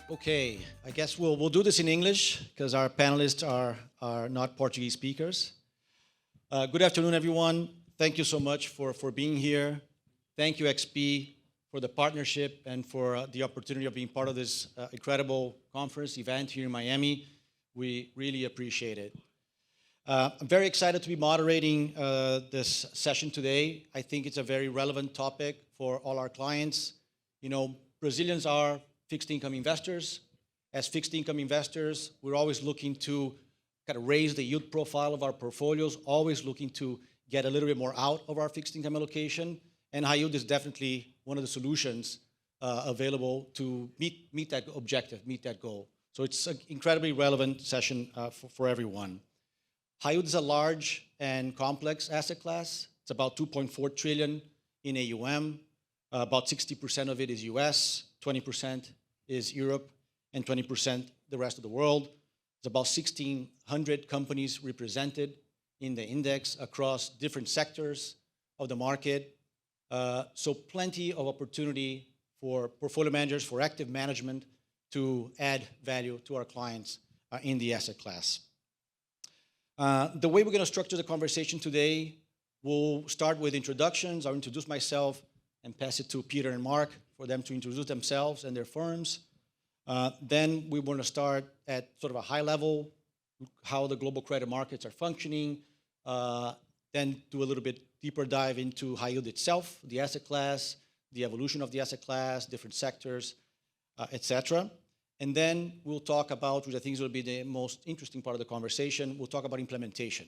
Okay, I guess we'll do this in English because our panelists are not Portuguese speakers. Good afternoon, everyone. Thank you so much for being here. Thank you, XP, for the partnership and for the opportunity of being part of this incredible conference event here in Miami. We really appreciate it. I'm very excited to be moderating this session today. I think it's a very relevant topic for all our clients. You know, Brazilians are fixed income investors. As fixed income investors, we're always looking to kind of raise the yield profile of our portfolios, always looking to get a little bit more out of our fixed income allocation. And high yield is definitely one of the solutions available to meet that objective, meet that goal. So it's an incredibly relevant session for everyone. High yield is a large and complex asset class. It's about 2.4 trillion in AUM. About 60% of it is US, 20% is Europe, and 20% the rest of the world. There's about 1,600 companies represented in the index across different sectors of the market. So plenty of opportunity for portfolio managers, for active management to add value to our clients in the asset class. The way we're going to structure the conversation today, we'll start with introductions. I'll introduce myself and pass it to Peter and Mark for them to introduce themselves and their firms. Then we want to start at sort of a high level, how the global credit markets are functioning, then do a little bit deeper dive into high yield itself, the asset class, the evolution of the asset class, different sectors, etc. And then we'll talk about, which I think will be the most interesting part of the conversation, we'll talk about implementation.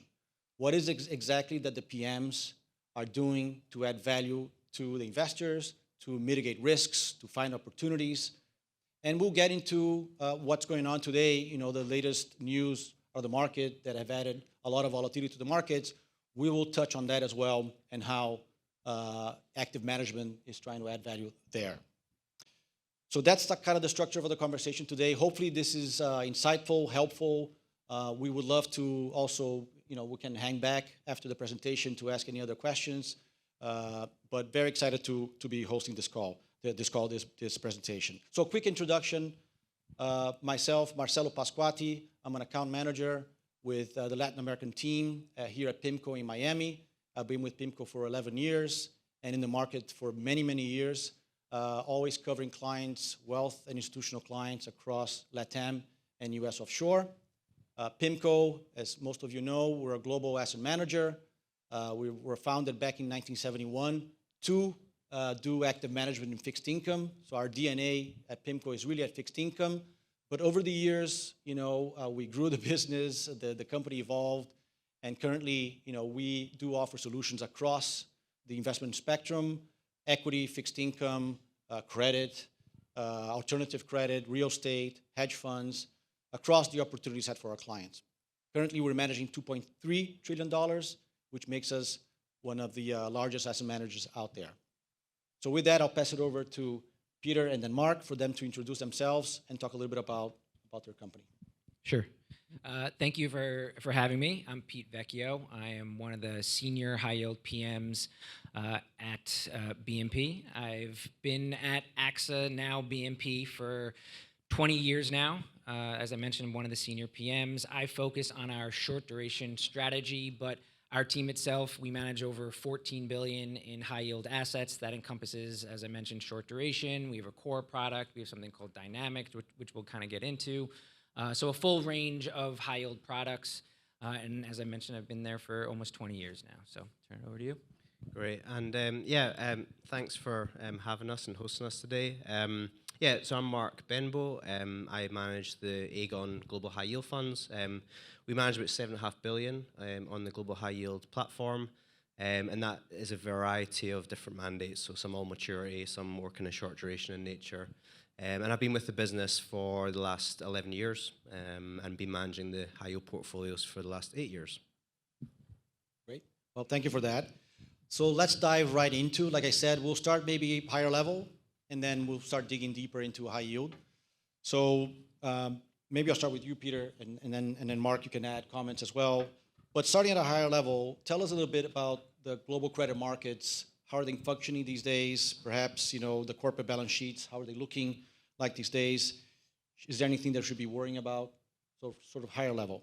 What is exactly that the PMs are doing to add value to the investors, to mitigate risks, to find opportunities. And we'll get into what's going on today, you know, the latest news of the market that have added a lot of volatility to the markets. We will touch on that as well and how active management is trying to add value there. So that's kind of the structure of the conversation today. Hopefully this is insightful, helpful. We would love to also, you know, we can hang back after the presentation to ask any other questions. But very excited to be hosting this presentation. So quick introduction. Myself, Marcelo Pasquati. I'm an account manager with the Latin American team here at PIMCO in Miami. I've been with PIMCO for 11 years and in the market for many, many years. Always covering clients, wealth and institutional clients across LATAM and US offshore. PIMCO, as most of you know, we're a global asset manager. We were founded back in 1971 to do active management in fixed income. So our DNA at PIMCO is really at fixed income. But over the years, you know, we grew the business, the company evolved, and currently, you know, we do offer solutions across the investment spectrum: equity, fixed income, credit, alternative credit, real estate, hedge funds, across the opportunity set for our clients. Currently, we're managing $2.3 trillion, which makes us one of the largest asset managers out there. So with that, I'll pass it over to Peter and then Mark for them to introduce themselves and talk a little bit about their company. Sure. Thank you for having me. I'm Pete Vecchio. I am one of the senior high-yield PMs at BNP. I've been at AXA, now BNP, for 20 years now. As I mentioned, I'm one of the senior PMs. I focus on our short-duration strategy, but our team itself, we manage over 14 billion in high-yield assets. That encompasses, as I mentioned, short duration. We have a core product. We have something called Dynamic, which we'll kind of get into. So a full range of high-yield products. And as I mentioned, I've been there for almost 20 years now. So turn it over to you. Great. And thanks for having us and hosting us today. So I'm Mark Benbow. I manage the Aegon Global High Yield Funds. We manage about 7.5 billion on the Global High Yield platform. And that is a variety of different mandates. So some all maturity, some more kind of short duration in nature. And I've been with the business for the last 11 years and been managing the high yield portfolios for the last 8 years. Great. Well, thank you for that. So let's dive right into, like I said, we'll start maybe higher level, and then we'll start digging deeper into high yield. So maybe I'll start with you, Peter, and then Mark, you can add comments as well. But starting at a higher level, tell us a little bit about the global credit markets. How are they functioning these days? Perhaps, you know, the corporate balance sheets, how are they looking like these days? Is there anything that should be worrying about? So sort of higher level.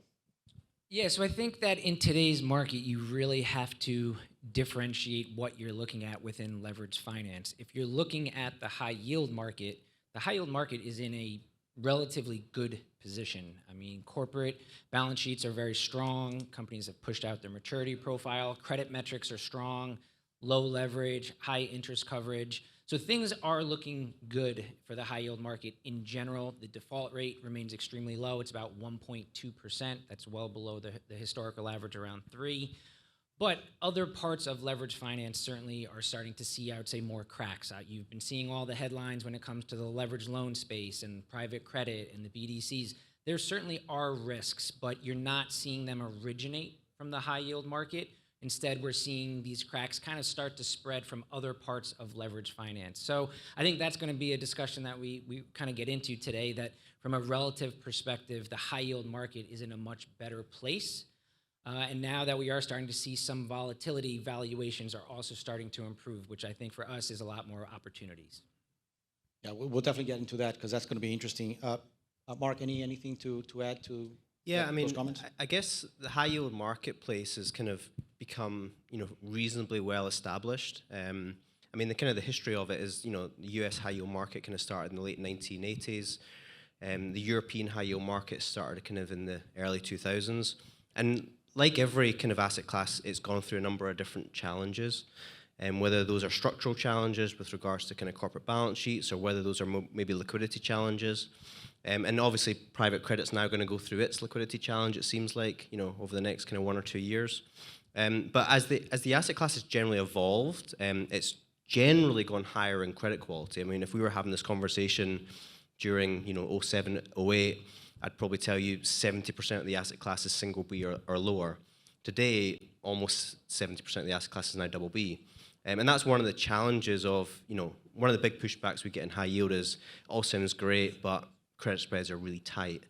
Yeah, so I think that in today's market, you really have to differentiate what you're looking at within leveraged finance. If you're looking at the high yield market is in a relatively good position. I mean, corporate balance sheets are very strong. Companies have pushed out their maturity profile. Credit metrics are strong, low leverage, high interest coverage. So things are looking good for the high yield market in general. The default rate remains extremely low. It's about 1.2%. That's well below the historical average around 3%. But other parts of leveraged finance certainly are starting to see, I would say, more cracks. You've been seeing all the headlines when it comes to the leveraged loan space and private credit and the BDCs. There certainly are risks, but you're not seeing them originate from the high yield market. Instead, we're seeing these cracks kind of start to spread from other parts of leveraged finance. So I think that's going to be a discussion that we kind of get into today, that from a relative perspective, the high yield market is in a much better place. And now that we are starting to see some volatility, valuations are also starting to improve, which I think for us is a lot more opportunities. Yeah, we'll definitely get into that because that's going to be interesting. Mark, anything to add to those comments? I guess the high yield marketplace has kind of become, reasonably well established. The history of it is, the US high yield market kind of started in the late 1980s. The European high yield market started kind of in the early 2000s. And like every kind of asset class, it's gone through a number of different challenges. And whether those are structural challenges with regards to kind of corporate balance sheets, or whether those are maybe liquidity challenges. And obviously, private credit's now going to go through its liquidity challenge, it seems like, over the next kind of 1 or 2 years. But as the asset class has generally evolved, it's generally gone higher in credit quality. I mean, if we were having this conversation during, 07, 08, I'd probably tell you 70% of the asset class is single B or lower. Today, almost 70% of the asset class is now double B. And that's one of the challenges of, one of the big pushbacks we get in high yield is, all sounds great, but credit spreads are really tight,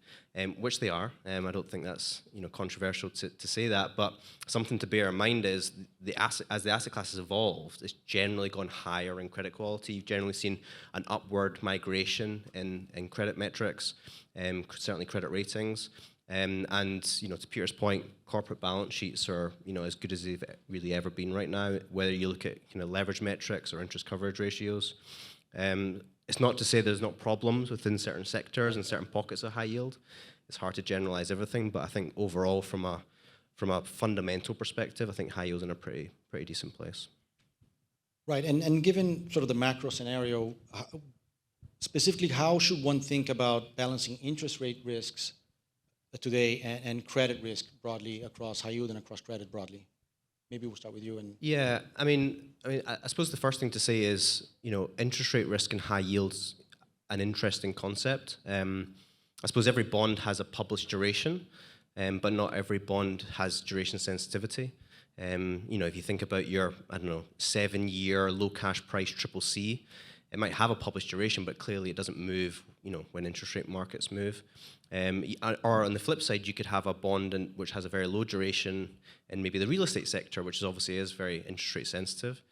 which they are. I don't think that's controversial to say that, but something to bear in mind is as the asset class has evolved, it's generally gone higher in credit quality. You've generally seen an upward migration in credit metrics, certainly credit ratings. And to Peter's point, corporate balance sheets are as good as they've really ever been right now. Whether you look at kind of leverage metrics or interest coverage ratios, it's not to say there's not problems within certain sectors and certain pockets of high yield. It's hard to generalize everything, but I think overall, from a fundamental perspective, I think high yield's in a pretty decent place. Right, and given sort of the macro scenario, specifically, how should one think about balancing interest rate risks today and credit risk broadly across high yield and across credit broadly? Maybe we'll start with you. Yeah, I suppose the first thing to say is, interest rate risk and high yield's an interesting concept. I suppose every bond has a published duration, but not every bond has duration sensitivity. If you think about your, 7-year low cash price CCC, it might have a published duration, but clearly it doesn't move, when interest rate markets move. Or on the flip side, you could have a bond which has a very low duration in maybe the real estate sector, which obviously is very interest rate sensitive.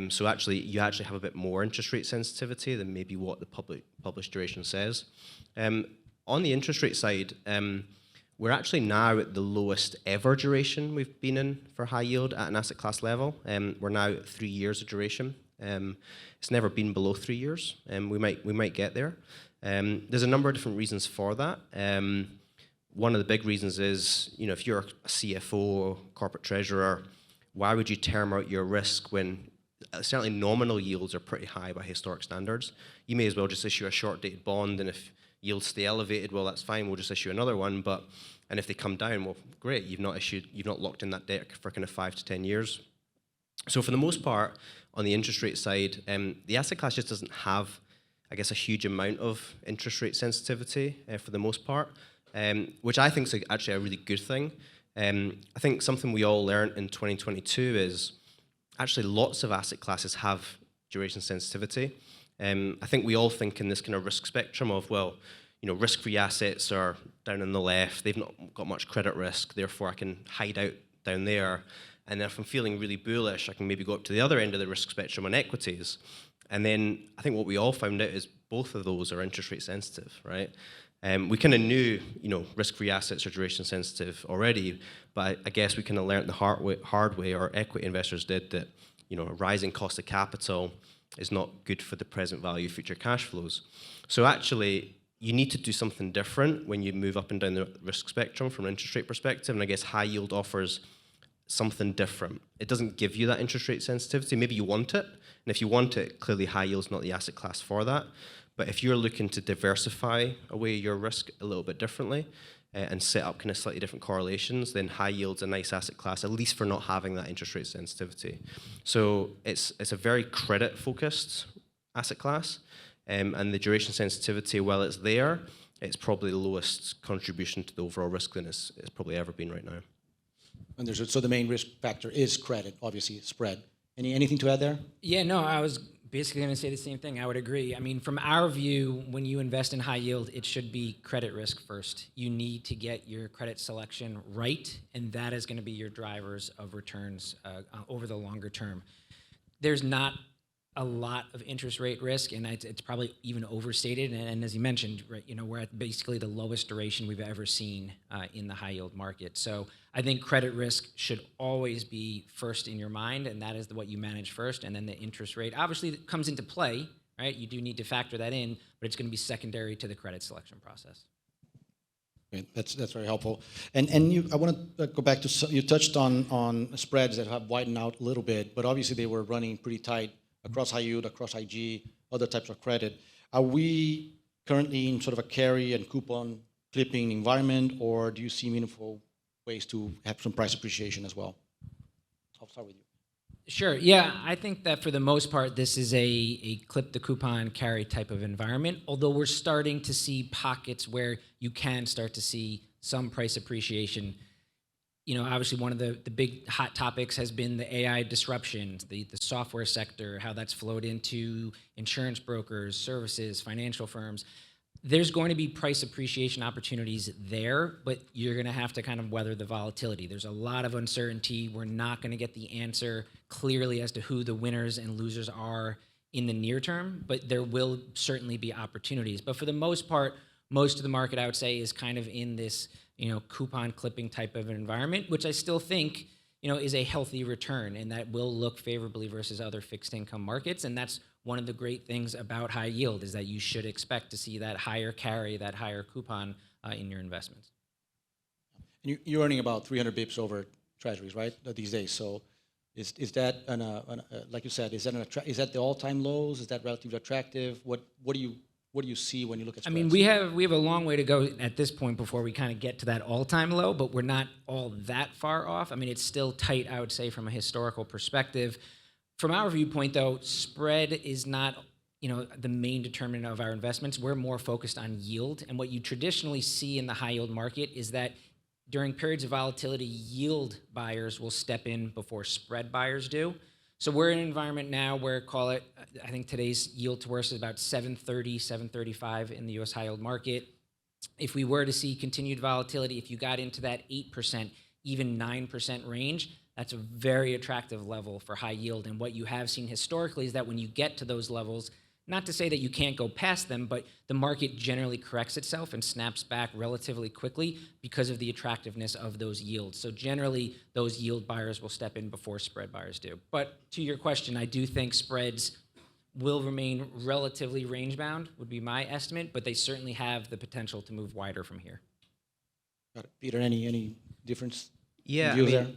So you actually have a bit more interest rate sensitivity than maybe what the published duration says. On the interest rate side, we're actually now at the lowest ever duration we've been in for high yield at an asset class level. We're now at 3 years of duration. It's never been below 3 years. We might get there. There's a number of different reasons for that. One of the big reasons is, if you're a CFO, corporate treasurer, why would you term out your risk when certainly nominal yields are pretty high by historic standards? You may as well just issue a short-dated bond, and if yields stay elevated, well, that's fine. We'll just issue another one. And if they come down, well, great. You've not locked in that debt for kind of 5 to 10 years. So for the most part, on the interest rate side, the asset class just doesn't have, I guess, a huge amount of interest rate sensitivity for the most part, which I think is actually a really good thing. I think something we all learned in 2022 is actually lots of asset classes have duration sensitivity. I think we all think in this kind of risk spectrum of, well, risk-free assets are down on the left. They've not got much credit risk, therefore I can hide out down there. And if I'm feeling really bullish, I can maybe go up to the other end of the risk spectrum on equities. And then I think what we all found out is both of those are interest rate sensitive, right? We kind of knew, risk-free assets are duration sensitive already, but I guess we kind of learned the hard way, or equity investors did, that a rising cost of capital is not good for the present value of future cash flows. So actually, you need to do something different when you move up and down the risk spectrum from an interest rate perspective, and I guess high yield offers something different. It doesn't give you that interest rate sensitivity. Maybe you want it, and if you want it, clearly high yield's not the asset class for that. But if you're looking to diversify away your risk a little bit differently and set up kind of slightly different correlations, then high yield's a nice asset class, at least for not having that interest rate sensitivity. So it's a very credit-focused asset class, and the duration sensitivity, while it's there, it's probably the lowest contribution to the overall risk than it's probably ever been right now. Understood. So the main risk factor is credit, obviously, spread. Anything to add there? Yeah, no, I was basically going to say the same thing. I would agree. I mean, from our view, when you invest in high yield, it should be credit risk first. You need to get your credit selection right, and that is going to be your drivers of returns over the longer term. There's not a lot of interest rate risk, and it's probably even overstated. And as you mentioned, right, we're at basically the lowest duration we've ever seen in the high yield market. So I think credit risk should always be first in your mind, and that is what you manage first. And then the interest rate obviously comes into play, right? You do need to factor that in, but it's going to be secondary to the credit selection process. Okay, that's very helpful. And I want to go back to, you touched on spreads that have widened out a little bit, but obviously they were running pretty tight across high yield, across IG, other types of credit. Are we currently in sort of a carry and coupon clipping environment, or do you see meaningful ways to have some price appreciation as well? I'll start with you. Sure. Yeah, I think that for the most part, this is a clip the coupon carry type of environment, although we're starting to see pockets where you can start to see some price appreciation. Obviously one of the big hot topics has been the AI disruptions, the software sector, how that's flowed into insurance brokers, services, financial firms. There's going to be price appreciation opportunities there, but you're going to have to kind of weather the volatility. There's a lot of uncertainty. We're not going to get the answer clearly as to who the winners and losers are in the near term, but there will certainly be opportunities. But for the most part, most of the market, I would say, is kind of in this coupon clipping type of environment, which I still think is a healthy return, and that will look favorably versus other fixed income markets. And that's one of the great things about high yield, is that you should expect to see that higher carry, that higher coupon in your investments. And you're earning about 300 bips over treasuries, right, these days? So is that like you said, is that the all-time lows? Is that relatively attractive? What do you see when you look at spreads? I mean, we have a long way to go at this point before we kind of get to that all-time low, but we're not all that far off. I mean, it's still tight, I would say, from a historical perspective. From our viewpoint, though, spread is not the main determinant of our investments. We're more focused on yield, and what you traditionally see in the high-yield market is that during periods of volatility, yield buyers will step in before spread buyers do. So we're in an environment now where, call it, I think today's yield to worst is about 730, 735 in the U.S. high yield market. If we were to see continued volatility, if you got into that 8%, even 9% range, that's a very attractive level for high yield. And what you have seen historically is that when you get to those levels, not to say that you can't go past them, but the market generally corrects itself and snaps back relatively quickly because of the attractiveness of those yields. So generally, those yield buyers will step in before spread buyers do. But to your question, I do think spreads will remain relatively range-bound, would be my estimate, but they certainly have the potential to move wider from here. Got it. Peter, any difference? Yeah, there?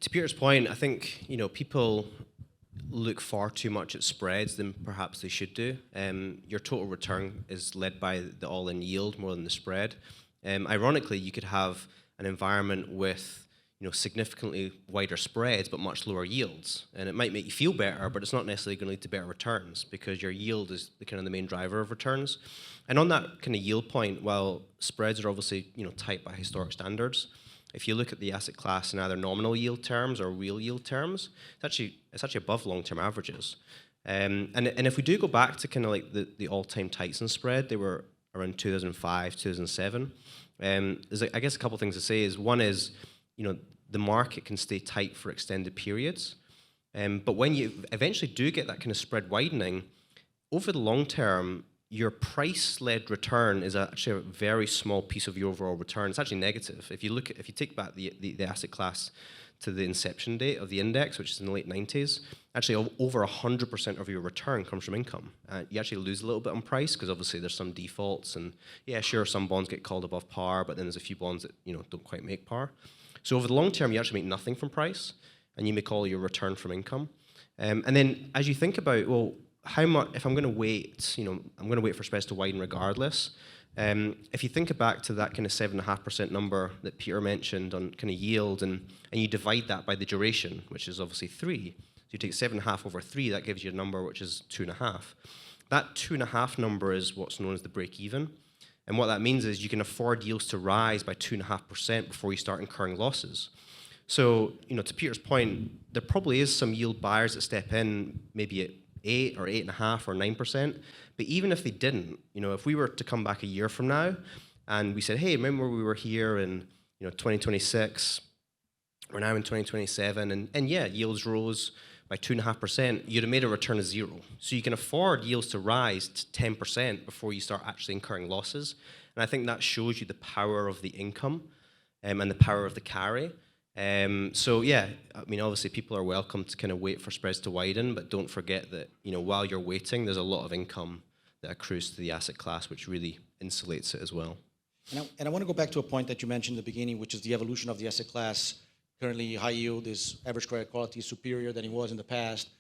To Peter's point, I think people look far too much at spreads than perhaps they should do. Your total return is led by the all-in yield more than the spread. Ironically, you could have an environment with significantly wider spreads but much lower yields, and it might make you feel better, but it's not necessarily going to lead to better returns because your yield is the main driver of returns. And on that kind of yield point, while spreads are obviously tight by historic standards, if you look at the asset class in either nominal yield terms or real yield terms, it's actually above long-term averages. And if we do go back to kind of like the all-time tights in spread, they were around 2005, 2007. There's I guess a couple things to say is, one is, the market can stay tight for extended periods. But when you eventually do get that kind of spread widening, over the long term, your price-led return is actually a very small piece of your overall return. It's actually negative. If you take back the asset class to the inception date of the index, which is in the late 90s, actually over 100% of your return comes from income. You actually lose a little bit on price because obviously there's some defaults, and yeah, sure, some bonds get called above par, but then there's a few bonds that don't quite make par. So over the long term, you actually make nothing from price, and you make all your return from income. And then as you think about, well, how much, if I'm going to wait, I'm going to wait for spreads to widen regardless. If you think back to that kind of 7.5% number that Peter mentioned on kind of yield, and you divide that by the duration, which is obviously 3, so you take 7.5 over 3, that gives you a number which is 2.5. That 2.5 number is what's known as the break even. And what that means is you can afford yields to rise by 2.5% before you start incurring losses. So, to Peter's point, there probably is some yield buyers that step in maybe at 8 or 8.5 or 9%. But even if they didn't, if we were to come back a year from now and we said, hey, remember we were here in 2026, we're now in 2027, and yeah, yields rose by 2.5%, you'd have made a return of 0. So you can afford yields to rise to 10% before you start actually incurring losses. And I think that shows you the power of the income and the power of the carry. So yeah, obviously people are welcome to kind of wait for spreads to widen, but don't forget that, while you're waiting, there's a lot of income that accrues to the asset class, which really insulates it as well. And I want to go back to a point that you mentioned in the beginning, which is the evolution of the asset class. Currently, high yield is average credit quality is superior than it was in the past.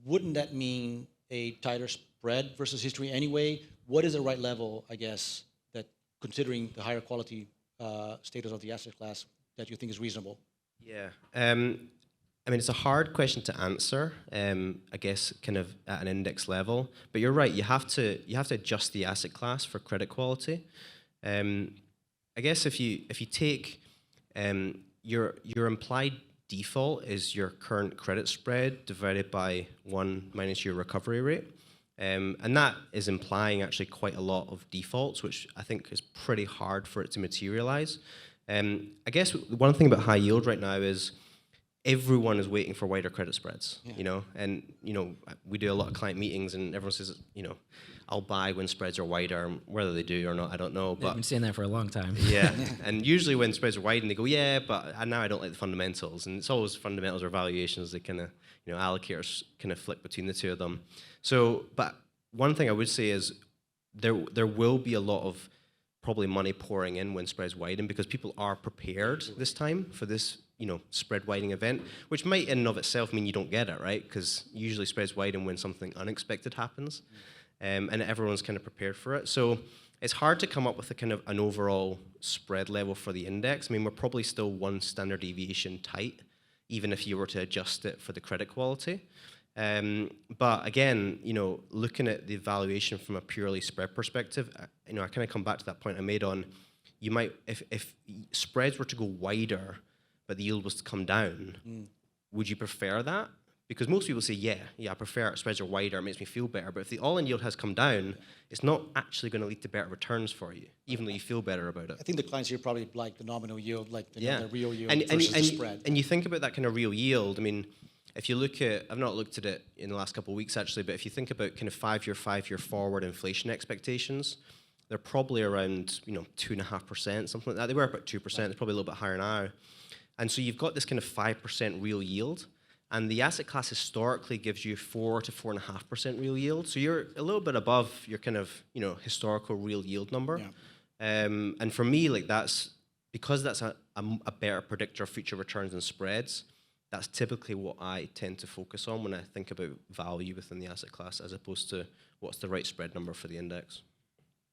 Wouldn't that mean a tighter spread versus history anyway? What is the right level, I guess, that considering the higher quality status of the asset class that you think is reasonable? Yeah. It's a hard question to answer, I guess, kind of at an index level. But you're right, you have to adjust the asset class for credit quality. I guess if you take your implied default is your current credit spread divided by 1 minus your recovery rate. And that is implying actually quite a lot of defaults, which I think is pretty hard for it to materialize. I guess one thing about high yield right now is everyone is waiting for wider credit spreads, and we do a lot of client meetings and everyone says, I'll buy when spreads are wider. Whether they do or not, I don't know. But I've been saying that for a long time. Yeah, and usually when spreads are wide, they go, yeah, but now I don't like the fundamentals, and it's always fundamentals or valuations that kind of allocators kind of flick between the two of them. So, but one thing I would say is there will be a lot of probably money pouring in when spreads widen because people are prepared this time for this spread widening event, which might in and of itself mean you don't get it, right? Because usually spreads widen when something unexpected happens. And everyone's kind of prepared for it. So it's hard to come up with a kind of an overall spread level for the index. We're probably still 1 standard deviation tight, even if you were to adjust it for the credit quality. But again, looking at the valuation from a purely spread perspective, I kind of come back to that point I made on, you might, if spreads were to go wider, but the yield was to come down, would you prefer that? Because most people say, yeah, I prefer it. Spreads are wider, it makes me feel better. But if the all-in yield has come down, it's not actually going to lead to better returns for you, even though you feel better about it. I think the clients here probably like the nominal yield, like the real yield versus the spread. And you think about that kind of real yield. If you look at, I've not looked at it in the last couple of weeks actually, but if you think about kind of 5-year forward inflation expectations, they're probably around 2.5%, something like that. They were about 2%. It's probably a little bit higher now. And so you've got this kind of 5% real yield. And the asset class historically gives you 4 to 4.5% real yield. So you're a little bit above your kind of, historical real yield number. Yeah. And for me, that's a better predictor of future returns and spreads. That's typically what I tend to focus on when I think about value within the asset class, as opposed to what's the right spread number for the index.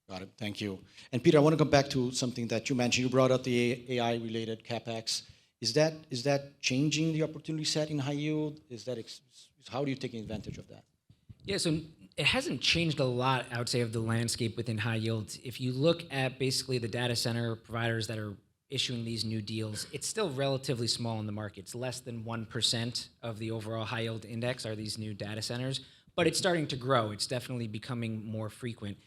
Got it. Thank you. And Peter, I want to go back to something that you mentioned. You brought up the AI-related CapEx. Is that changing the opportunity set in high yield? How are you taking advantage of that? Yeah, so it hasn't changed a lot, I would say, of the landscape within high yield. If you look at basically the data center providers that are issuing these new deals, it's still relatively small in the market. It's less than 1% of the overall high yield index are these new data centers, but it's starting to grow. It's definitely becoming more frequent.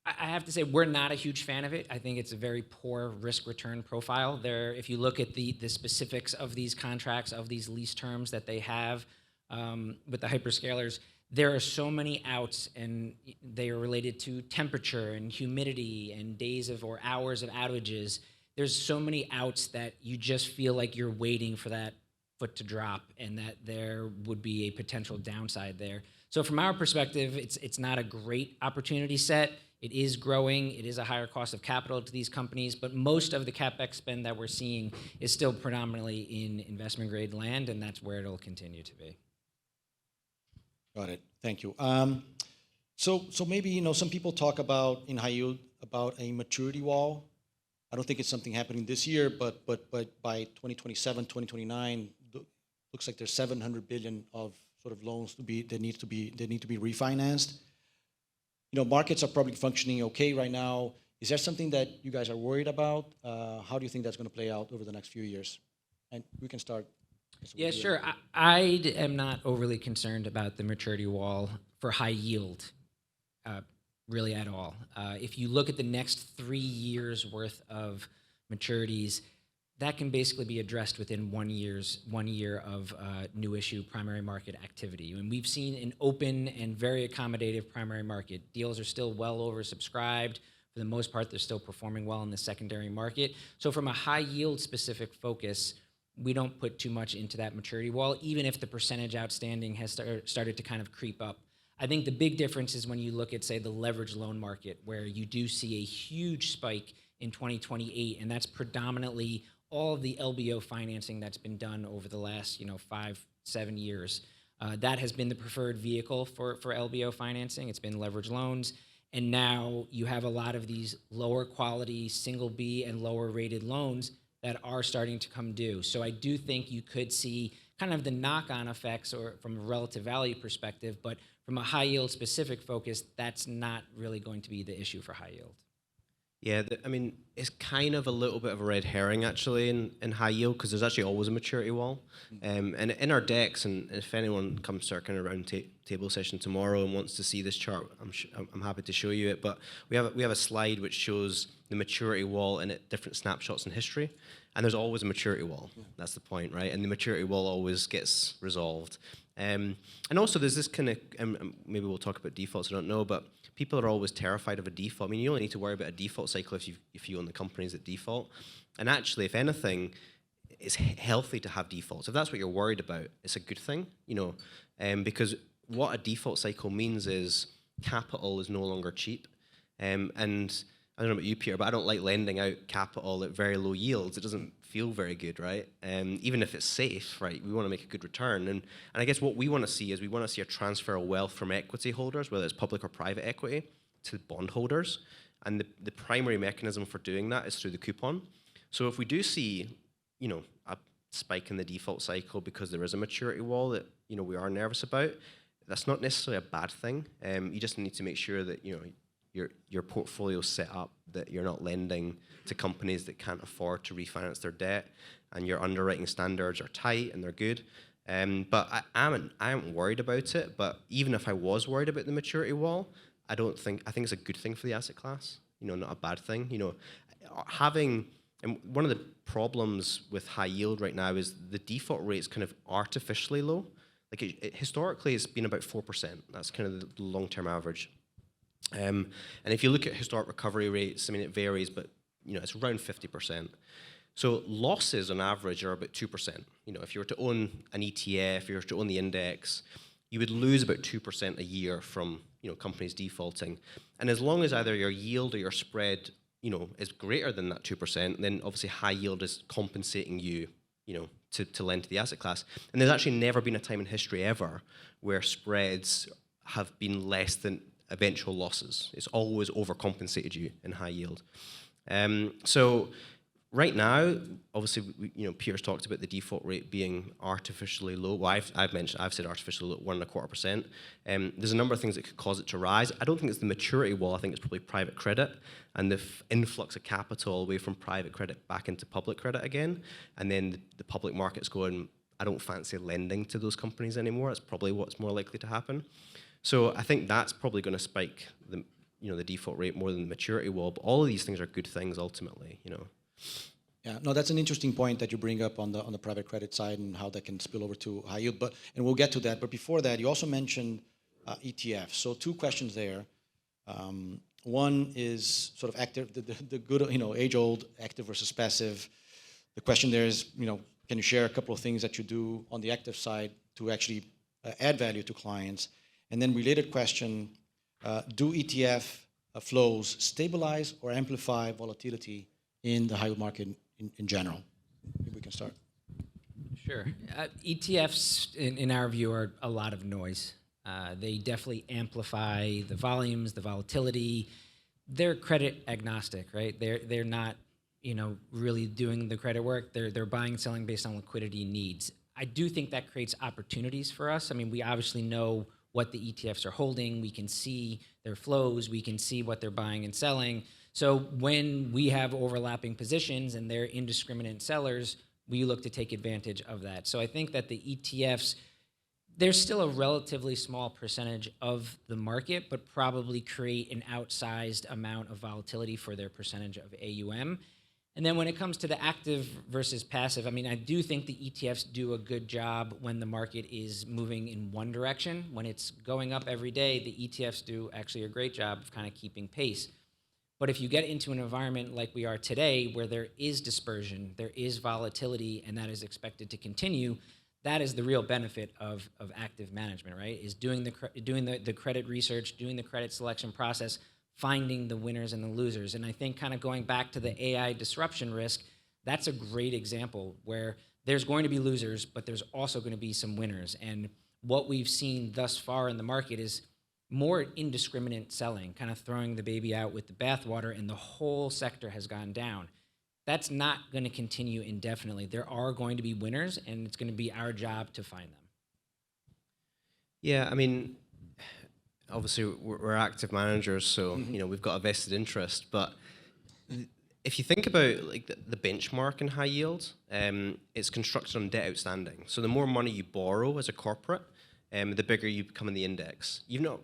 I have to say, we're not a huge fan of it. I think it's a very poor risk-return profile. If you look at the specifics of these contracts, of these lease terms that they have with the hyperscalers, there are so many outs, and they are related to temperature and humidity and days of or hours of outages. There's so many outs that you just feel like you're waiting for that foot to drop and that there would be a potential downside there. So from our perspective, it's not a great opportunity set. It is growing. It is a higher cost of capital to these companies, but most of the CapEx spend that we're seeing is still predominantly in investment grade land, and that's where it'll continue to be. Got it. Thank you. So maybe, some people talk about in high yield about a maturity wall. I don't think it's something happening this year, but by 2027, 2029, looks like there's 700 billion of sort of loans that need to be refinanced. Markets are probably functioning okay right now. Is there something that you guys are worried about? How do you think that's going to play out over the next few years? And we can start. Yeah, sure. I am not overly concerned about the maturity wall for high yield, really at all. If you look at the next 3 years worth of maturities, that can basically be addressed within 1 year of new issue primary market activity. And we've seen an open and very accommodative primary market. Deals are still well oversubscribed. For the most part, they're still performing well in the secondary market. So from a high yield specific focus, we don't put too much into that maturity wall, even if the percentage outstanding has started to kind of creep up. I think the big difference is when you look at, say, the leveraged loan market, where you do see a huge spike in 2028, and that's predominantly all of the LBO financing that's been done over the last 5-7 years. That has been the preferred vehicle for LBO financing. It's been leveraged loans. And now you have a lot of these lower quality single B and lower rated loans that are starting to come due. So I do think you could see kind of the knock-on effects or from a relative value perspective, but from a high yield specific focus, that's not really going to be the issue for high yield. Yeah, I mean, it's kind of a little bit of a red herring actually in high yield, because there's actually always a maturity wall. And in our decks, and if anyone comes to our kind of round table session tomorrow and wants to see this chart, I'm happy to show you it. But we have a slide which shows the maturity wall in different snapshots in history, and there's always a maturity wall. Yeah. That's the point, right? And the maturity wall always gets resolved. And also there's this kind of, maybe we'll talk about defaults, I don't know, but people are always terrified of a default. I mean, you only need to worry about a default cycle if you own the companies that default. And actually, if anything, it's healthy to have defaults. If that's what you're worried about, it's a good thing, because what a default cycle means is capital is no longer cheap. And I don't know about you, Peter, but I don't like lending out capital at very low yields. It doesn't feel very good, right? Even if it's safe, right? We want to make a good return. And I guess what we want to see is we want to see a transfer of wealth from equity holders, whether it's public or private equity, to bondholders. And the primary mechanism for doing that is through the coupon. So if we do see, a spike in the default cycle because there is a maturity wall that, we are nervous about, that's not necessarily a bad thing. You just need to make sure that, your portfolio set up that you're not lending to companies that can't afford to refinance their debt, and your underwriting standards are tight and they're good. But I am worried about it. But even if I was worried about the maturity wall, I think it's a good thing for the asset class. Not a bad thing. And one of the problems with high yield right now is the default rate is kind of artificially low. Like historically, it's been about 4%. That's kind of the long-term average. And if you look at historic recovery rates, I mean, it varies, but it's around 50%. So losses on average are about 2%. If you were to own an ETF, if you were to own the index, you would lose about 2% a year from companies defaulting. And as long as either your yield or your spread is greater than that 2%, then obviously high yield is compensating you to lend to the asset class. And there's actually never been a time in history ever where spreads have been less than eventual losses. It's always overcompensated you in high yield. So right now, obviously, Peter's talked about the default rate being artificially low. Well, I've said artificially low, 1.25%. There's a number of things that could cause it to rise. I don't think it's the maturity wall. I think it's probably private credit and the influx of capital away from private credit back into public credit again. And then the public market's going, I don't fancy lending to those companies anymore. That's probably what's more likely to happen. So I think that's probably going to spike the default rate more than the maturity wall. But all of these things are good things ultimately. Yeah, no, that's an interesting point that you bring up on the private credit side and how that can spill over to high yield. And we'll get to that. But before that, you also mentioned ETF. So two questions there. One is sort of active, the good, age-old active versus passive. The question there is, can you share a couple of things that you do on the active side to actually add value to clients? And then related question, do ETF flows stabilize or amplify volatility in the high yield market in general? Maybe we can start. Sure. ETFs, in our view, are a lot of noise. They definitely amplify the volumes, the volatility. They're credit agnostic, right? They're not, really doing the credit work. They're buying and selling based on liquidity needs. I do think that creates opportunities for us. I mean, we obviously know what the ETFs are holding. We can see their flows. We can see what they're buying and selling. So when we have overlapping positions and they're indiscriminate sellers, we look to take advantage of that. So I think that the ETFs, they're still a relatively small percentage of the market, but probably create an outsized amount of volatility for their percentage of AUM. And then when it comes to the active versus passive, I mean, I do think the ETFs do a good job when the market is moving in one direction. When it's going up every day, the ETFs do actually a great job of kind of keeping pace. But if you get into an environment like we are today, where there is dispersion, there is volatility, and that is expected to continue, that is the real benefit of active management, right? Is doing the credit research, doing the credit selection process, finding the winners and the losers. And I think kind of going back to the AI disruption risk, that's a great example where there's going to be losers, but there's also going to be some winners. And what we've seen thus far in the market is more indiscriminate selling, kind of throwing the baby out with the bathwater, and the whole sector has gone down. That's not going to continue indefinitely. There are going to be winners, and it's going to be our job to find them. Yeah, I mean, obviously we're active managers, so we've got a vested interest. But if you think about like the benchmark in high yield, it's constructed on debt outstanding. So the more money you borrow as a corporate, the bigger you become in the index. You've not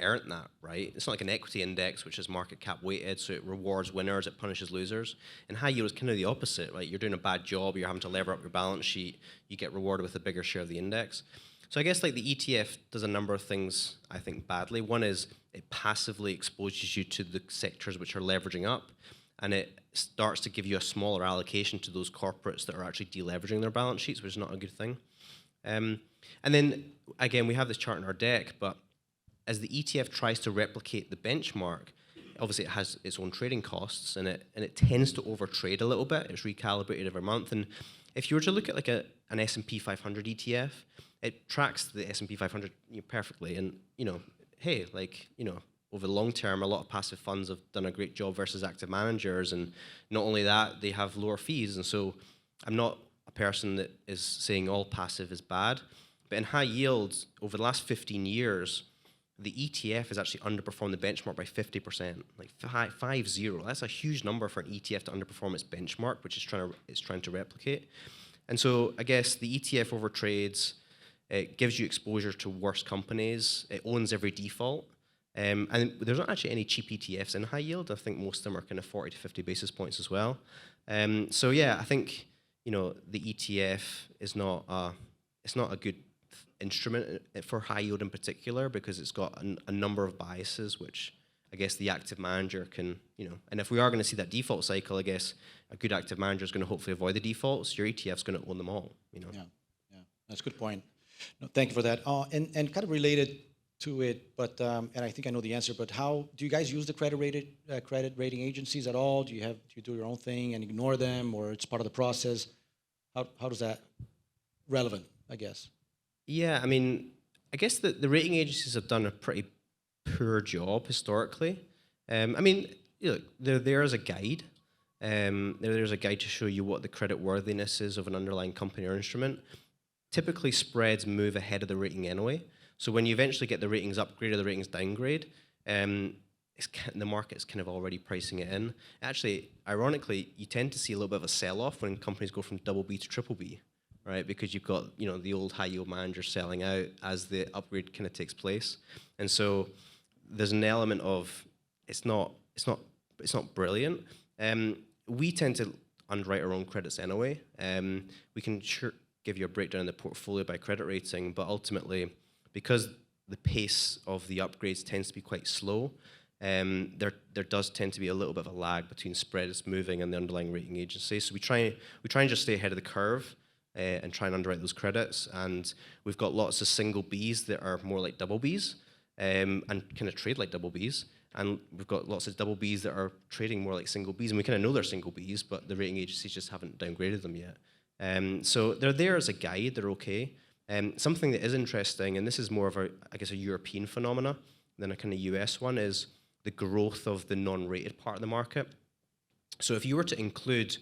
earned that, right? It's not like an equity index, which is market cap weighted, so it rewards winners, it punishes losers. And high yield is kind of the opposite, right? You're doing a bad job, you're having to lever up your balance sheet, you get rewarded with a bigger share of the index. So I guess like the ETF does a number of things, I think, badly. One is it passively exposes you to the sectors which are leveraging up, and it starts to give you a smaller allocation to those corporates that are actually deleveraging their balance sheets, which is not a good thing. And then, again, we have this chart in our deck, but as the ETF tries to replicate the benchmark, obviously it has its own trading costs, and it tends to overtrade a little bit. It's recalibrated every month. And if you were to look at like an S&P 500 ETF, it tracks the S&P 500 perfectly. And, hey, over the long term, a lot of passive funds have done a great job versus active managers. And not only that, they have lower fees. And so I'm not a person that is saying all passive is bad. But in high yields, over the last 15 years, the ETF has actually underperformed the benchmark by 50%, like 5-0. That's a huge number for an ETF to underperform its benchmark, which it's trying to replicate. And so I guess the ETF overtrades. It gives you exposure to worse companies. It owns every default. And there's not actually any cheap ETFs in high yield. I think most of them are kind of 40 to 50 basis points as well. So yeah, I think the ETF is not a good instrument for high yield in particular, because it's got a number of biases, which I guess the active manager can, and if we are going to see that default cycle, I guess a good active manager is going to hopefully avoid the defaults. Your ETF is going to own them all. Yeah, that's a good point. No, thank you for that. And kind of related to it, but and I think I know the answer. But how do you guys use the credit rating agencies at all? Do you do your own thing and ignore them, or it's part of the process? How does that relevant? I guess. Yeah, I mean, I guess the rating agencies have done a pretty poor job historically. I mean, they're there as a guide. There's a guide to show you what the credit worthiness is of an underlying company or instrument. Typically, spreads move ahead of the rating anyway. So when you eventually get the ratings upgrade or the ratings downgrade, the market's kind of already pricing it in. Actually, ironically, you tend to see a little bit of a sell-off when companies go from double B to triple B, right? Because you've got the old high yield managers selling out as the upgrade kind of takes place, and so there's an element of it's not brilliant. We tend to underwrite our own credits anyway. We can give you a breakdown of the portfolio by credit rating, but ultimately, because the pace of the upgrades tends to be quite slow. There does tend to be a little bit of a lag between spreads moving and the underlying rating agency. So we try and just stay ahead of the curve and try and underwrite those credits. And we've got lots of single Bs that are more like double Bs and kind of trade like double Bs. And we've got lots of double Bs that are trading more like single Bs. And we kind of know they're single Bs, but the rating agencies just haven't downgraded them yet. So they're there as a guide. They're okay. Something that is interesting, and this is more of a European phenomena than a kind of US one, is the growth of the non-rated part of the market. So if you were to include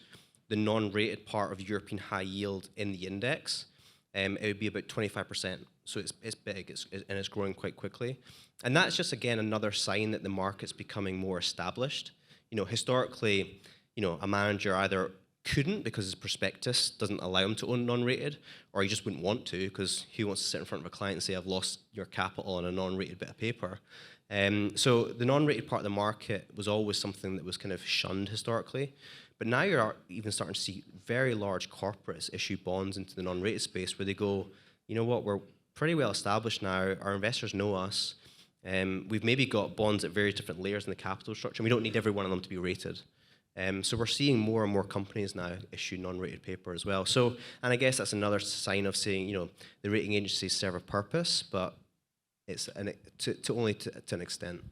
the non-rated part of European high yield in the index, it would be about 25%. So it's big, and it's growing quite quickly. And that's just, again, another sign that the market's becoming more established. Historically, a manager either couldn't because his prospectus doesn't allow him to own non-rated, or he just wouldn't want to because he wants to sit in front of a client and say, I've lost your capital on a non-rated bit of paper. So the non-rated part of the market was always something that was kind of shunned historically. But now you're even starting to see very large corporates issue bonds into the non-rated space where they go, you know what, we're pretty well established now. Our investors know us. We've maybe got bonds at various different layers in the capital structure. And we don't need every one of them to be rated. So we're seeing more and more companies now issue non-rated paper as well. So, and I guess that's another sign of saying, the rating agencies serve a purpose, but it's only to an extent.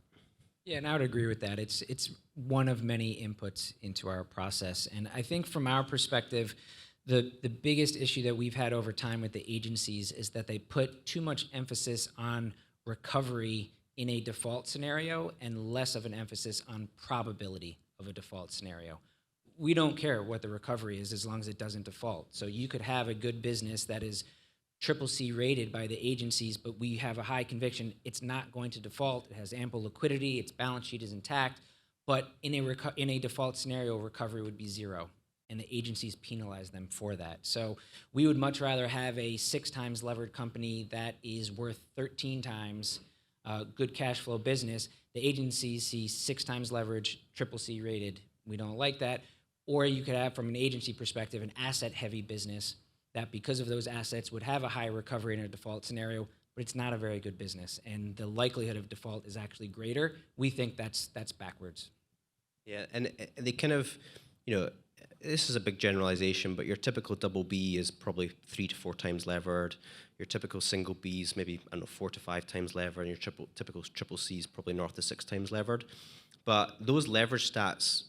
Yeah, and I would agree with that. It's one of many inputs into our process. And I think from our perspective, the biggest issue that we've had over time with the agencies is that they put too much emphasis on recovery in a default scenario and less of an emphasis on probability of a default scenario. We don't care what the recovery is as long as it doesn't default. So you could have a good business that is CCC rated by the agencies, but we have a high conviction it's not going to default. It has ample liquidity, its balance sheet is intact, but in a default scenario, recovery would be zero, and the agencies penalize them for that. So we would much rather have a 6 times levered company that is worth 13 times good cash flow business. The agencies see 6 times leverage, CCC rated. We don't like that. Or you could have, from an agency perspective, an asset-heavy business that because of those assets would have a high recovery in a default scenario, but it's not a very good business. And the likelihood of default is actually greater. We think that's backwards. Yeah, and they kind of, this is a big generalization, but your typical double B is probably 3 to 4 times levered. Your typical single B is maybe, 4 to 5 times levered, and your typical triple C is probably north of 6 times levered. But those leverage stats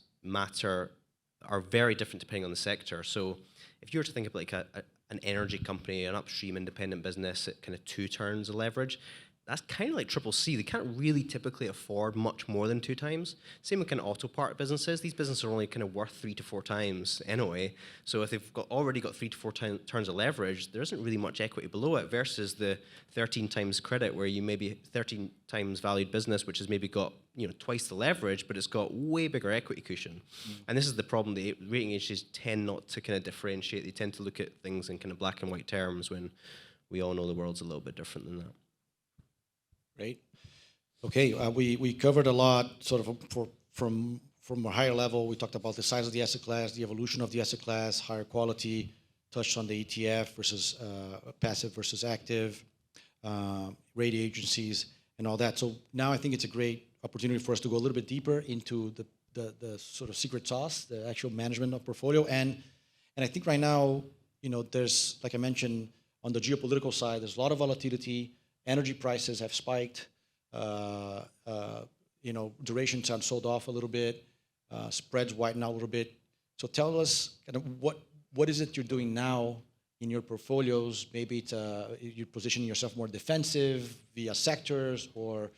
are very different depending on the sector. So if you were to think of like an energy company, an upstream independent business at kind of 2 turns of leverage, that's kind of like triple C. They can't really typically afford much more than 2 times. Same with kind of auto part businesses. These businesses are only kind of worth 3 to 4 times anyway. So if they've already got 3 to 4 turns of leverage, there isn't really much equity below it versus the 13 times credit where you maybe 13 times valued business, which has maybe got twice the leverage, but it's got way bigger equity cushion. And this is the problem. The rating agencies tend not to kind of differentiate. They tend to look at things in kind of black and white terms when we all know the world's a little bit different than that. Great. Okay, we covered a lot sort of from a higher level. We talked about the size of the asset class, the evolution of the asset class, higher quality, touched on the ETF versus passive versus active, rating agencies, and all that. So now I think it's a great opportunity for us to go a little bit deeper into the sort of secret sauce, the actual management of portfolio. And I think right now, there's, like I mentioned, on the geopolitical side, there's a lot of volatility. Energy prices have spiked. Durations have sold off a little bit. Spreads widen out a little bit. So tell us kind of what is it you're doing now in your portfolios? Maybe it's you're positioning yourself more defensive via sectors or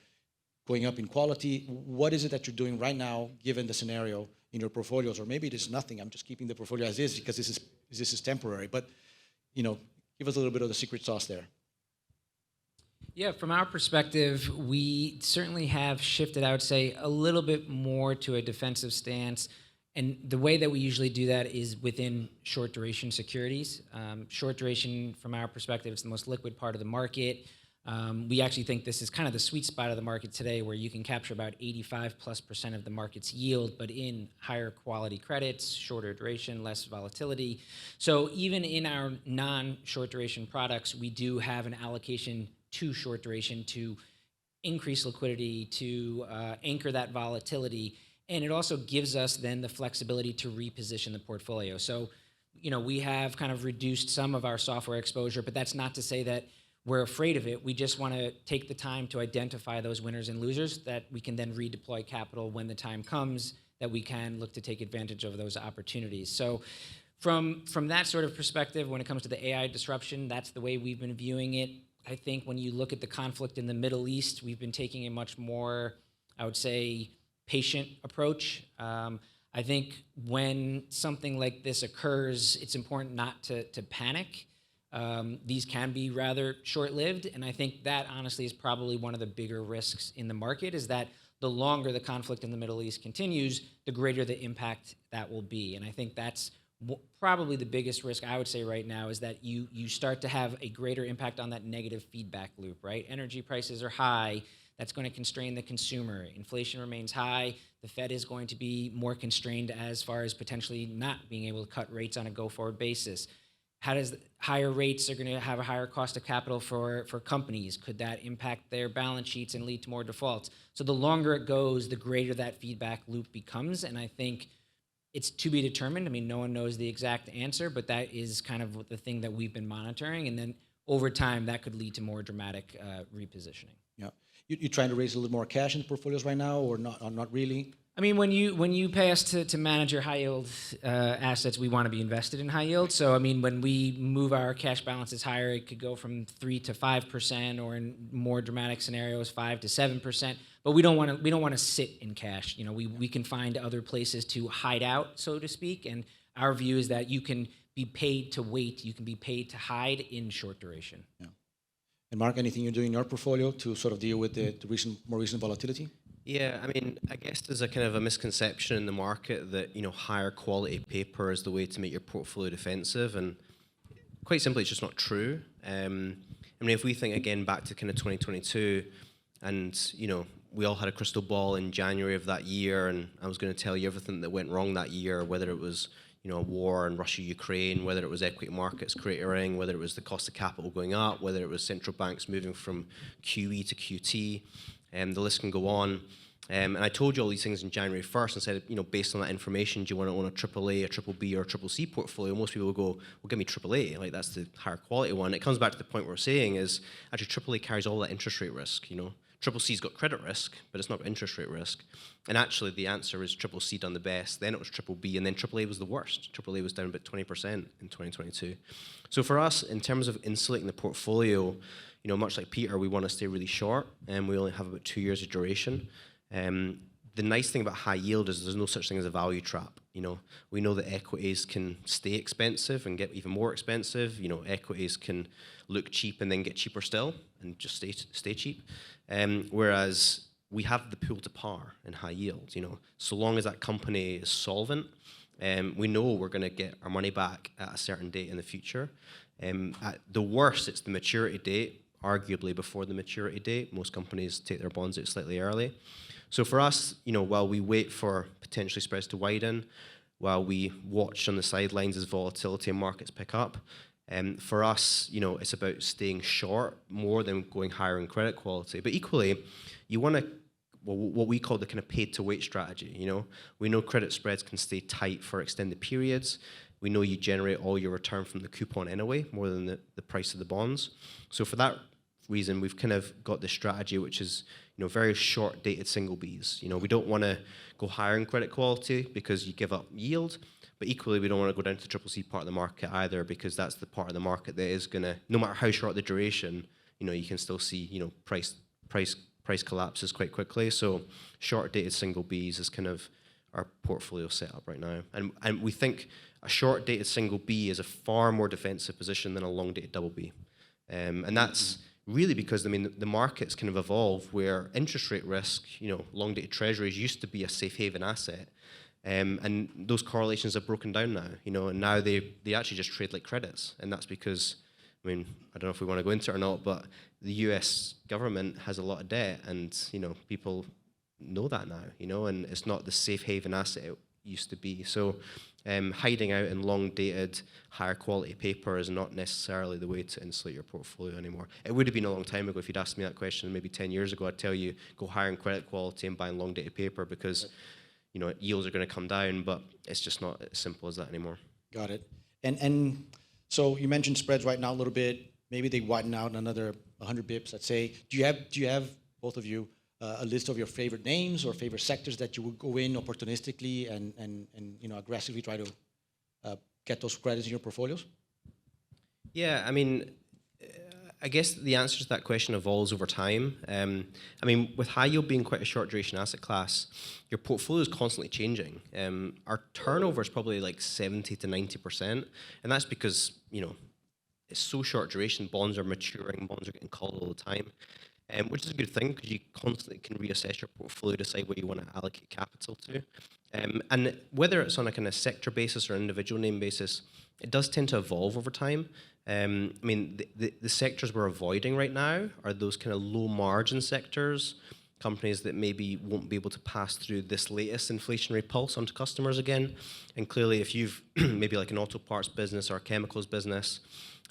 going up in quality. What is it that you're doing right now, given the scenario in your portfolios? Or maybe it is nothing. I'm just keeping the portfolio as is because this is temporary. But give us a little bit of the secret sauce there. Yeah, from our perspective, we certainly have shifted, I would say, a little bit more to a defensive stance. And the way that we usually do that is within short duration securities. Short duration, from our perspective, is the most liquid part of the market. We actually think this is kind of the sweet spot of the market today where you can capture about 85+% of the market's yield, but in higher quality credits, shorter duration, less volatility. So even in our non-short duration products, we do have an allocation to short duration to increase liquidity, to anchor that volatility. And it also gives us then the flexibility to reposition the portfolio. So, we have kind of reduced some of our software exposure, but that's not to say that we're afraid of it. We just want to take the time to identify those winners and losers that we can then redeploy capital when the time comes, that we can look to take advantage of those opportunities. So from that sort of perspective, when it comes to the AI disruption, that's the way we've been viewing it. I think when you look at the conflict in the Middle East, we've been taking a much more, I would say, patient approach. I think when something like this occurs, it's important not to panic. These can be rather short-lived, and I think that honestly is probably one of the bigger risks in the market, is that the longer the conflict in the Middle East continues, the greater the impact that will be. And I think that's probably the biggest risk I would say right now, is that you start to have a greater impact on that negative feedback loop, right? Energy prices are high. That's going to constrain the consumer. Inflation remains high. The Fed is going to be more constrained as far as potentially not being able to cut rates on a go-forward basis. How does higher rates are going to have a higher cost of capital for companies? Could that impact their balance sheets and lead to more defaults? So the longer it goes, the greater that feedback loop becomes. And I think it's to be determined. I mean, no one knows the exact answer, but that is kind of the thing that we've been monitoring. And then over time, that could lead to more dramatic repositioning. Yeah. You're trying to raise a little more cash in the portfolios right now, or not really? I mean, when you pay us to manage your high yield assets, we want to be invested in high yield. So, I mean, when we move our cash balances higher, it could go from 3 to 5%, or in more dramatic scenarios, 5 to 7%. But we don't want to sit in cash. We can find other places to hide out, so to speak. And our view is that you can be paid to wait, you can be paid to hide in short duration. Yeah. And Mark, anything you're doing in your portfolio to sort of deal with the more recent volatility? Yeah, I mean, I guess there's a kind of a misconception in the market that, higher quality paper is the way to make your portfolio defensive, and quite simply, it's just not true. I mean, if we think again back to kind of 2022, and, we all had a crystal ball in January of that year, and I was going to tell you everything that went wrong that year, whether it was, a war in Russia, Ukraine, whether it was equity markets cratering, whether it was the cost of capital going up, whether it was central banks moving from QE to QT, and the list can go on. And I told you all these things in January 1st and said, based on that information, do you want to own a AAA, a triple B, or a triple C portfolio? Most people will go, well, give me AAA, like that's the higher quality one. It comes back to the point we're saying is, actually, AAA carries all that interest rate risk, Triple C's got credit risk, but it's not got interest rate risk. And actually, the answer is Triple C done the best, then it was Triple B, and then AAA was the worst. AAA was down about 20% in 2022. So for us, in terms of insulating the portfolio, much like Peter, we want to stay really short, and we only have about 2 years of duration. The nice thing about high yield is there's no such thing as a value trap. We know that equities can stay expensive and get even more expensive. Equities can look cheap and then get cheaper still and just stay cheap. Whereas we have the pull to par in high yield. So long as that company is solvent, we know we're going to get our money back at a certain date in the future. At the worst, it's the maturity date, arguably before the maturity date. Most companies take their bonds out slightly early. So for us, while we wait for potentially spreads to widen, while we watch on the sidelines as volatility in markets pick up, for us, it's about staying short more than going higher in credit quality. But equally, you want to, what we call the kind of paid to wait strategy. We know credit spreads can stay tight for extended periods. We know you generate all your return from the coupon anyway, more than the price of the bonds. So for that reason, we've kind of got this strategy, which is very short dated single Bs. We don't want to go higher in credit quality because you give up yield, but equally we don't want to go down to the triple C part of the market either, because that's the part of the market that is going to, no matter how short the duration, you can still see price collapses quite quickly. So short dated single Bs is kind of our portfolio setup right now, and we think a short dated single B is a far more defensive position than a long dated double B, and that's really because the market's kind of evolved where interest rate risk, long dated treasuries used to be a safe haven asset, and those correlations have broken down now, and now they actually just trade like credits, and that's because, I don't know if we want to go into it or not, but the US government has a lot of debt, and people know that now, and it's not the safe haven asset it used to be. So hiding out in long-dated, higher-quality paper is not necessarily the way to insulate your portfolio anymore. It would have been a long time ago if you'd asked me that question maybe 10 years ago. I'd tell you, go higher in credit quality and buy long-dated paper because yields are going to come down, but it's just not as simple as that anymore. Got it. And so you mentioned spreads right now a little bit. Maybe they widen out another 100 bips, let's say. Do you have both of you a list of your favorite names or favorite sectors that you would go in opportunistically and aggressively try to get those credits in your portfolios? Yeah, I mean, I guess the answer to that question evolves over time. I mean, with high yield being quite a short duration asset class, your portfolio is constantly changing. Our turnover is probably like 70 to 90%, and that's because it's so short duration. Bonds are maturing, bonds are getting called all the time, which is a good thing because you constantly can reassess your portfolio, decide where you want to allocate capital to, and whether it's on a kind of sector basis or individual name basis, it does tend to evolve over time. I mean, the sectors we're avoiding right now are those kind of low margin sectors, companies that maybe won't be able to pass through this latest inflationary pulse onto customers again. And clearly, if you've maybe like an auto parts business or a chemicals business,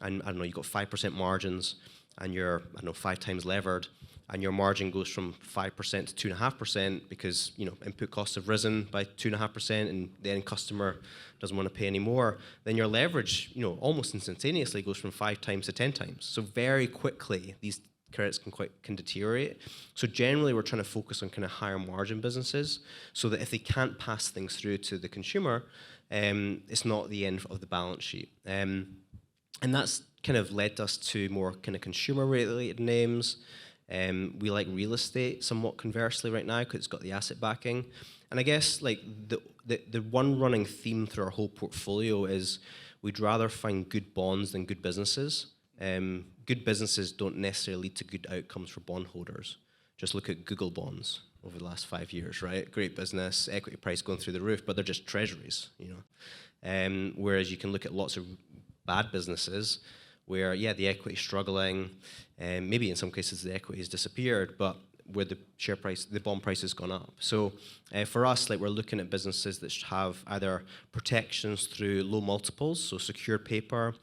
and I don't know, you've got 5% margins, and you're 5 times levered, and your margin goes from 5% to 2.5% because input costs have risen by 2.5%, and the end customer doesn't want to pay any more, then your leverage almost instantaneously goes from 5 times to 10 times. So very quickly these credits can deteriorate. So generally we're trying to focus on kind of higher margin businesses so that if they can't pass things through to the consumer, it's not the end of the balance sheet. And that's kind of led us to more kind of consumer-related names. We like real estate somewhat conversely right now because it's got the asset backing. And I guess like the one running theme through our whole portfolio is we'd rather find good bonds than good businesses. Good businesses don't necessarily lead to good outcomes for bondholders. Just look at Google bonds over the last 5 years, right? Great business, equity price going through the roof, but they're just treasuries, Whereas you can look at lots of bad businesses where, the equity's struggling, and maybe in some cases the equity has disappeared, but where the share price, the bond price has gone up. So for us, like we're looking at businesses that have either protections through low multiples, so secured paper,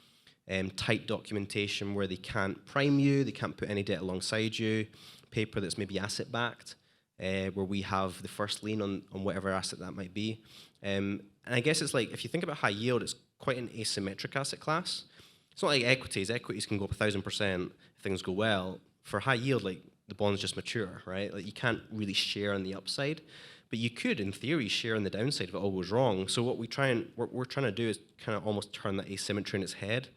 tight documentation where they can't prime you, they can't put any debt alongside you, paper that's maybe asset backed, where we have the first lien on whatever asset that might be. And I guess it's like, if you think about high yield, it's quite an asymmetric asset class. It's not like equities. Equities can go up 1,000% if things go well. For high yield, like the bonds just mature, right? Like you can't really share on the upside, but you could, in theory, share on the downside if it all goes wrong. So what we're trying to do is kind of almost turn that asymmetry in its head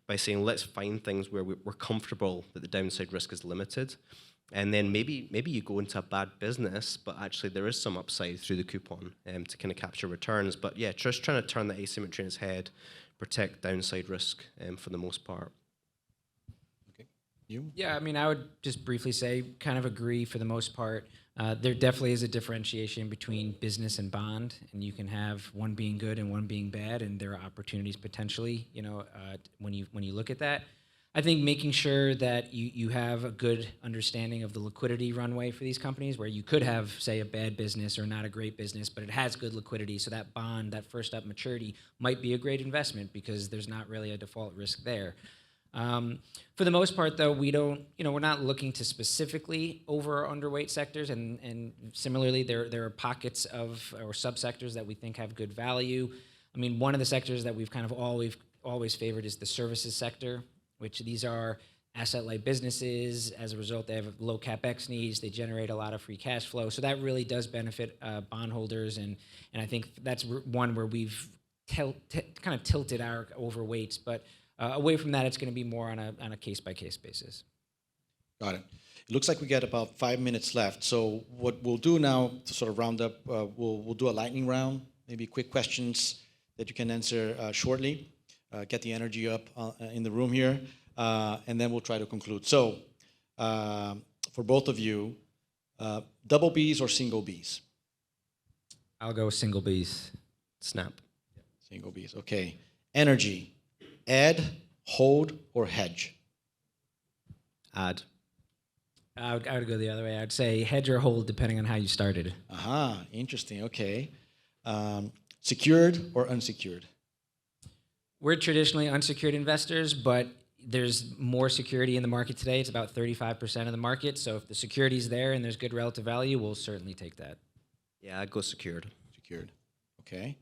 by saying, let's find things where we're comfortable that the downside risk is limited. And then maybe you go into a bad business, but actually there is some upside through the coupon to kind of capture returns. But yeah, just trying to turn that asymmetry in its head, protect downside risk for the most part. Okay, you? Yeah, I mean, I would just briefly say, kind of agree for the most part. There definitely is a differentiation between business and bond, and you can have one being good and one being bad, and there are opportunities potentially, when you look at that. I think making sure that you have a good understanding of the liquidity runway for these companies, where you could have, say, a bad business or not a great business, but it has good liquidity, so that bond, that first up maturity, might be a great investment because there's not really a default risk there. For the most part, though, we're not looking to specifically over or underweight sectors, and similarly, there are pockets of or subsectors that we think have good value. I mean, one of the sectors that we've kind of always favored is the services sector, which these are asset-light businesses. As a result, they have low CapEx needs. They generate a lot of free cash flow, so that really does benefit bondholders, and I think that's one where we've kind of tilted our overweights, but. Away from that, it's going to be more on a case-by-case basis. Got it. It looks like we got about 5 minutes left. So what we'll do now to sort of round up, we'll do a lightning round, maybe quick questions that you can answer shortly, get the energy up in the room here, and then we'll try to conclude. So for both of you, double Bs or single Bs? I'll go single Bs. Snap. Single Bs, okay. Energy. Add, hold, or hedge? Add. I would go the other way. I'd say hedge or hold depending on how you started. Aha, interesting, okay. Secured or unsecured? We're traditionally unsecured investors, but there's more security in the market today. It's about 35% of the market. So if the security's there and there's good relative value, we'll certainly take that. Yeah, I'd go secured. Secured. Okay.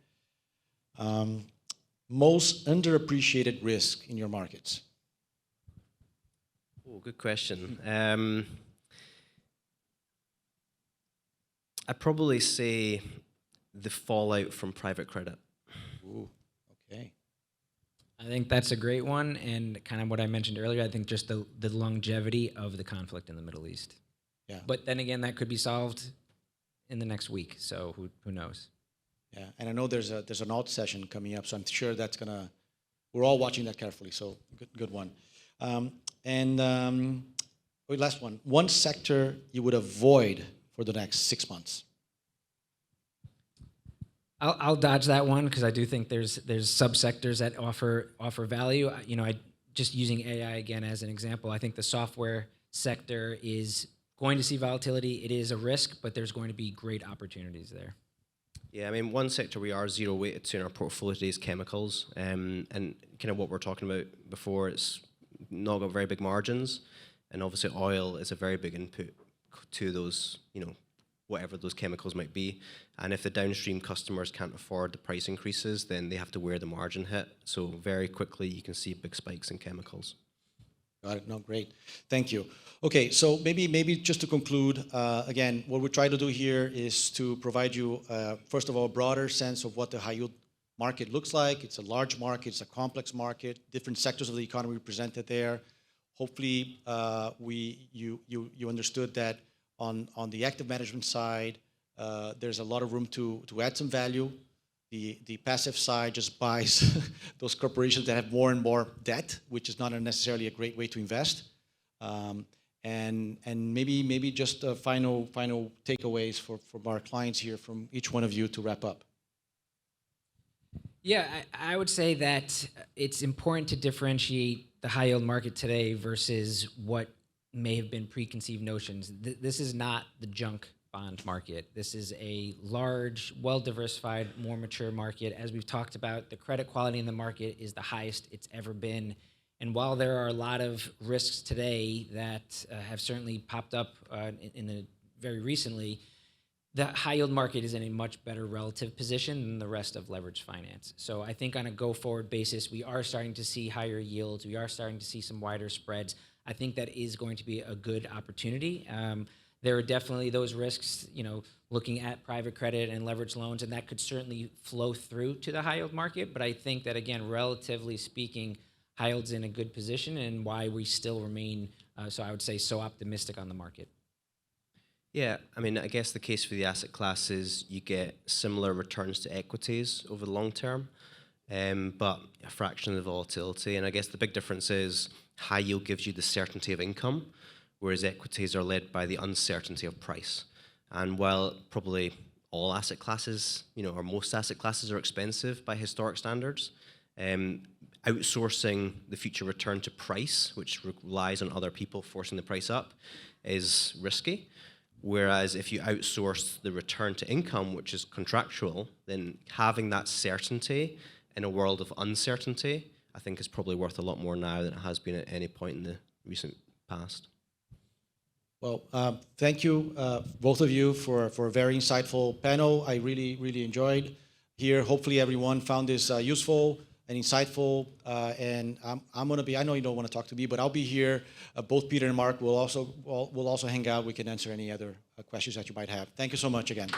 Most underappreciated risk in your markets? Oh, good question. I'd probably say the fallout from private credit. Ooh, okay. I think that's a great one, and kind of what I mentioned earlier, I think just the longevity of the conflict in the Middle East. Yeah. But then again, that could be solved in the next week, so who knows? Yeah, and I know there's an alt session coming up, so I'm sure that's gonna. We're all watching that carefully. So good one. Wait, last one. One sector you would avoid for the next 6 months. I'll dodge that one because I do think there's subsectors that offer value. I just using AI again as an example. I think the software sector is going to see volatility. It is a risk, but there's going to be great opportunities there. Yeah, I mean, one sector we are zero weighted to in our portfolio today is chemicals, and kind of what we're talking about before. It's not got very big margins, and obviously oil is a very big input to those, whatever those chemicals might be. And if the downstream customers can't afford the price increases, then they have to wear the margin hit. So very quickly you can see big spikes in chemicals. Got it. No, great. Thank you. Okay, so maybe just to conclude, again, what we're trying to do here is to provide you, first of all, a broader sense of what the high yield market looks like. It's a large market, it's a complex market, different sectors of the economy represented there. Hopefully, you understood that on the active management side, there's a lot of room to add some value. The passive side just buys those corporations that have more and more debt, which is not necessarily a great way to invest. And maybe just final takeaways from our clients here, from each one of you to wrap up. Yeah, I would say that it's important to differentiate the high yield market today versus what may have been preconceived notions. This is not the junk bond market. This is a large, well-diversified, more mature market. As we've talked about, the credit quality in the market is the highest it's ever been. And while there are a lot of risks today that have certainly popped up very recently, the high yield market is in a much better relative position than the rest of leveraged finance. So I think on a go-forward basis, we are starting to see higher yields. We are starting to see some wider spreads. I think that is going to be a good opportunity. There are definitely those risks, looking at private credit and leveraged loans, and that could certainly flow through to the high yield market. But I think that, again, relatively speaking, high yield's in a good position, and why we still remain, so I would say, so optimistic on the market. Yeah, I mean, I guess the case for the asset class is you get similar returns to equities over the long term, but a fraction of the volatility. And I guess the big difference is high yield gives you the certainty of income, whereas equities are led by the uncertainty of price. And while probably all asset classes, or most asset classes are expensive by historic standards, outsourcing the future return to price, which relies on other people forcing the price up, is risky. Whereas if you outsource the return to income, which is contractual, then having that certainty in a world of uncertainty, I think is probably worth a lot more now than it has been at any point in the recent past. Well, thank you, both of you, for a very insightful panel. I really enjoyed here. Hopefully everyone found this useful and insightful. And I'm going to be, I know you don't want to talk to me, but I'll be here. Both Peter and Mark will also hang out. We can answer any other questions that you might have. Thank you so much again.